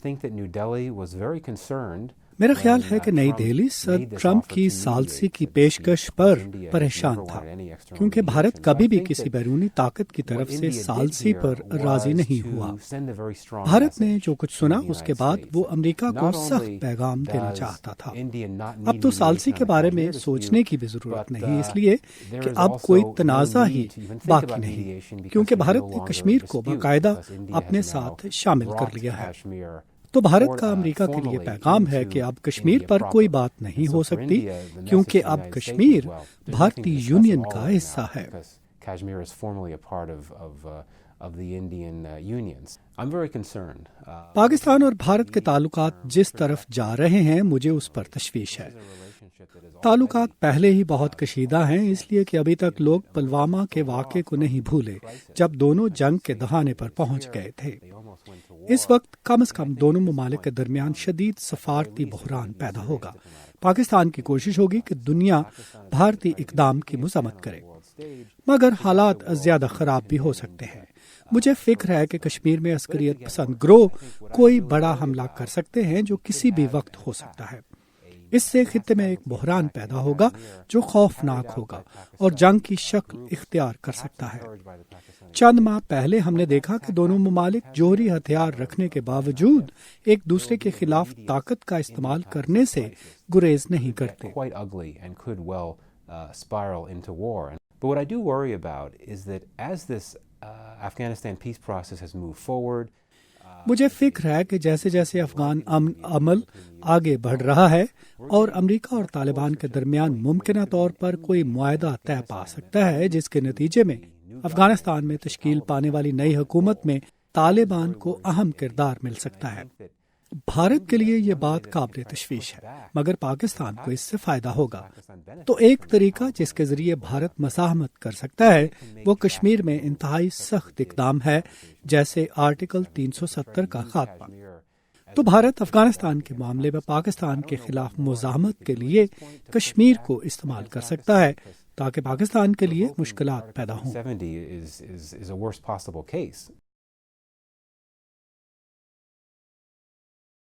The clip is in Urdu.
think that New Delhi was very concerned. میرا خیال ہے کہ نئی دہلی صدر ٹرمپ کی ثالثی کی پیشکش پر پریشان تھا، کیونکہ بھارت کبھی بھی کسی بیرونی طاقت کی طرف سے ثالثی پر راضی نہیں ہوا۔ بھارت نے جو کچھ سنا اس کے بعد وہ امریکہ کو سخت پیغام دینا چاہتا تھا۔ اب تو ثالثی کے بارے میں سوچنے کی بھی ضرورت نہیں، اس لیے کہ اب کوئی تنازع ہی باقی نہیں، کیونکہ بھارت نے کشمیر کو باقاعدہ اپنے ساتھ شامل کر لیا ہے۔ تو بھارت کا امریکہ کے لیے پیغام ہے کہ اب کشمیر پر کوئی بات نہیں ہو سکتی، کیونکہ اب کشمیر بھارتی یونین کا حصہ ہے۔ پاکستان اور بھارت کے تعلقات جس طرف جا رہے ہیں مجھے اس پر تشویش ہے۔ تعلقات پہلے ہی بہت کشیدہ ہیں، اس لیے کہ ابھی تک لوگ پلوامہ کے واقعے کو نہیں بھولے جب دونوں جنگ کے دہانے پر پہنچ گئے تھے۔ اس وقت کم از کم دونوں ممالک کے درمیان شدید سفارتی بحران پیدا ہوگا۔ پاکستان کی کوشش ہوگی کہ دنیا بھارتی اقدام کی مذمت کرے، مگر حالات زیادہ خراب بھی ہو سکتے ہیں۔ مجھے فکر ہے کہ کشمیر میں عسکریت پسند گروہ کوئی بڑا حملہ کر سکتے ہیں جو کسی بھی وقت ہو سکتا ہے۔ اس سے خطے میں ایک بحران پیدا ہوگا جو خوفناک ہوگا اور جنگ کی شکل اختیار کر سکتا ہے۔ چند ماہ پہلے ہم نے دیکھا کہ دونوں ممالک جوہری ہتھیار رکھنے کے باوجود ایک دوسرے کے خلاف طاقت کا استعمال کرنے سے گریز نہیں کرتے۔ But what I do worry about is that as this Afghanistan peace process has moved forward, مجھے فکر ہے کہ جیسے جیسے افغان امن عمل آگے بڑھ رہا ہے اور امریکہ اور طالبان کے درمیان ممکنہ طور پر کوئی معاہدہ طے پا سکتا ہے جس کے نتیجے میں افغانستان میں تشکیل پانے والی نئی حکومت میں طالبان کو اہم کردار مل سکتا ہے۔ بھارت کے لیے یہ بات قابل تشویش ہے، مگر پاکستان کو اس سے فائدہ ہوگا۔ تو ایک طریقہ جس کے ذریعے بھارت مزاحمت کر سکتا ہے وہ کشمیر میں انتہائی سخت اقدام ہے، جیسے آرٹیکل 370 کا خاتمہ۔ تو بھارت افغانستان کے معاملے میں پاکستان کے خلاف مزاحمت کے لیے کشمیر کو استعمال کر سکتا ہے تاکہ پاکستان کے لیے مشکلات پیدا ہوں۔